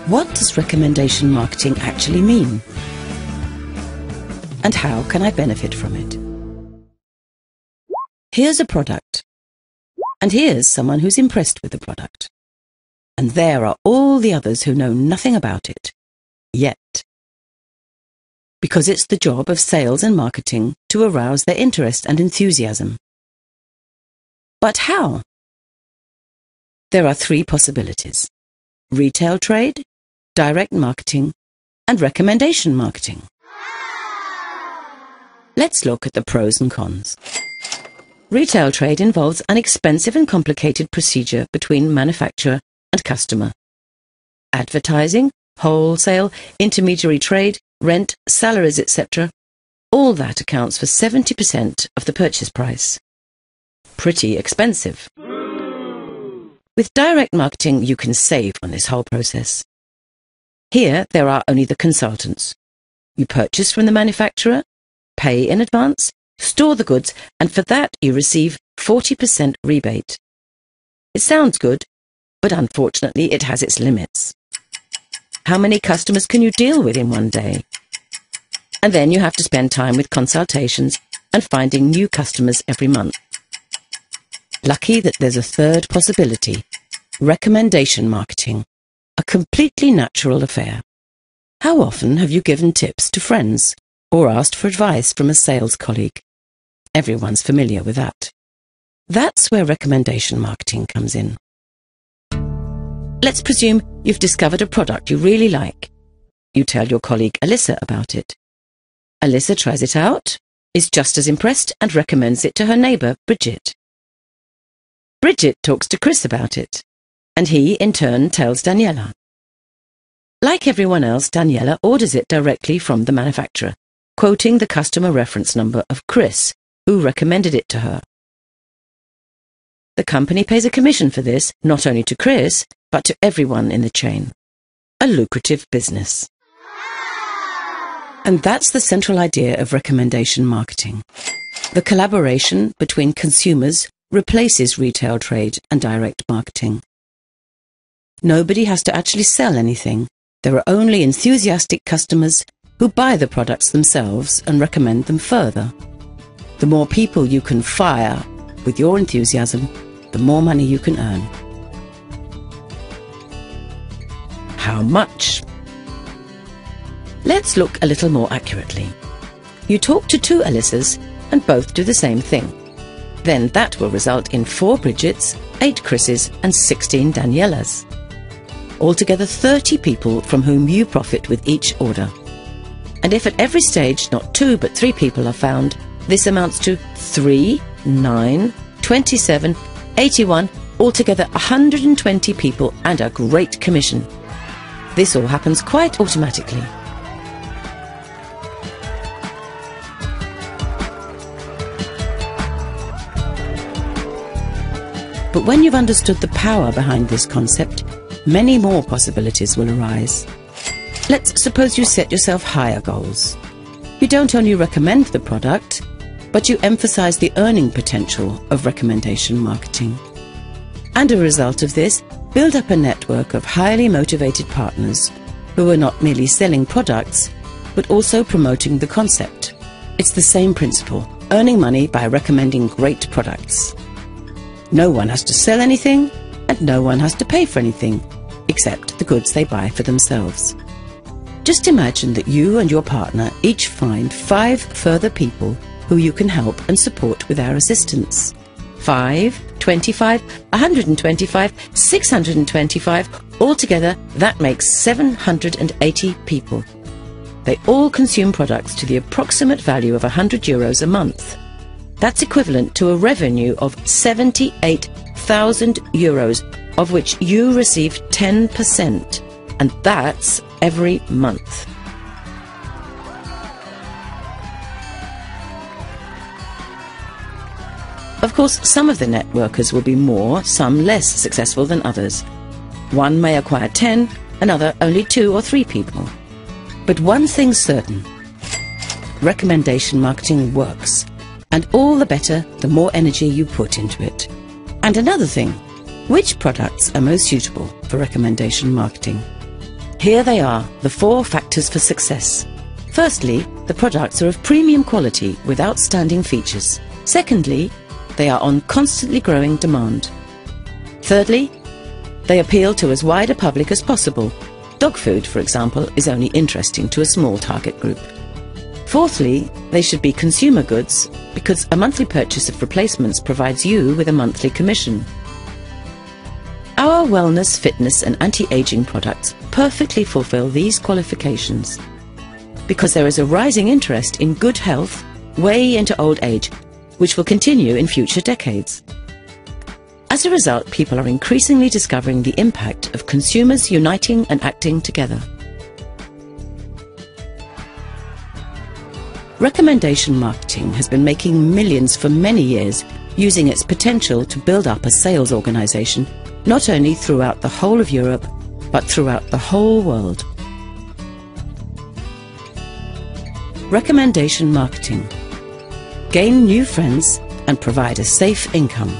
What does recommendation marketing actually mean? And how can I benefit from it? Here's a product. And here's someone who's impressed with the product. And there are all the others who know nothing about it. Yet. Because it's the job of sales and marketing to arouse their interest and enthusiasm. But how? There are three possibilities: retail trade, direct marketing, and recommendation marketing. Let's look at the pros and cons. Retail trade involves an expensive and complicated procedure between manufacturer and customer. Advertising, wholesale, intermediary trade, rent, salaries, etc. All that accounts for 70% of the purchase price. Pretty expensive. With direct marketing, you can save on this whole process. Here, there are only the consultants. You purchase from the manufacturer, pay in advance, store the goods, and for that you receive 40% rebate. It sounds good, but unfortunately it has its limits. How many customers can you deal with in one day? And then you have to spend time with consultations and finding new customers every month. Lucky that there's a third possibility: recommendation marketing, a completely natural affair. How often have you given tips to friends or asked for advice from a sales colleague? Everyone's familiar with that. That's where recommendation marketing comes in. Let's presume you've discovered a product you really like. You tell your colleague Alyssa about it. Alyssa tries it out, is just as impressed, and recommends it to her neighbour, Bridget. Bridget talks to Chris about it, and he, in turn, tells Daniela. Like everyone else, Daniela orders it directly from the manufacturer, quoting the customer reference number of Chris, who recommended it to her. The company pays a commission for this, not only to Chris, but to everyone in the chain. A lucrative business. And that's the central idea of recommendation marketing. The collaboration between consumers replaces retail trade and direct marketing. Nobody has to actually sell anything. There are only enthusiastic customers who buy the products themselves and recommend them further. The more people you can fire with your enthusiasm, the more money you can earn. How much? Let's look a little more accurately. You talk to two Alyssas and both do the same thing. Then that will result in 4 Bridgets, 8 Chris's and 16 Danielas. Altogether 30 people from whom you profit with each order. And if at every stage not 2 but 3 people are found, this amounts to 3, 9, 27, 81, altogether 120 people and a great commission. This all happens quite automatically. But when you've understood the power behind this concept, many more possibilities will arise. Let's suppose you set yourself higher goals. You don't only recommend the product, but you emphasize the earning potential of recommendation marketing. And a result of this, build up a network of highly motivated partners who are not merely selling products, but also promoting the concept. It's the same principle, earning money by recommending great products. No one has to sell anything, and no one has to pay for anything, except the goods they buy for themselves. Just imagine that you and your partner each find 5 further people who you can help and support with our assistance. 5, 25, 125, 625, altogether that makes 780 people. They all consume products to the approximate value of €100 a month. That's equivalent to a revenue of €78,000, of which you receive 10%, and that's every month. Of course, some of the networkers will be more, some less successful than others. One may acquire 10, another only 2 or 3 people. But one thing's certain: recommendation marketing works. And all the better, the more energy you put into it. And another thing, which products are most suitable for recommendation marketing? Here they are, the 4 factors for success. Firstly, the products are of premium quality with outstanding features. Secondly, they are on constantly growing demand. Thirdly, they appeal to as wide a public as possible. Dog food, for example, is only interesting to a small target group. Fourthly, they should be consumer goods because a monthly purchase of replacements provides you with a monthly commission. Our wellness, fitness and anti-aging products perfectly fulfill these qualifications because there is a rising interest in good health way into old age, which will continue in future decades. As a result, people are increasingly discovering the impact of consumers uniting and acting together. Recommendation marketing has been making millions for many years, using its potential to build up a sales organization, not only throughout the whole of Europe, but throughout the whole world. Recommendation marketing. Gain new friends and provide a safe income.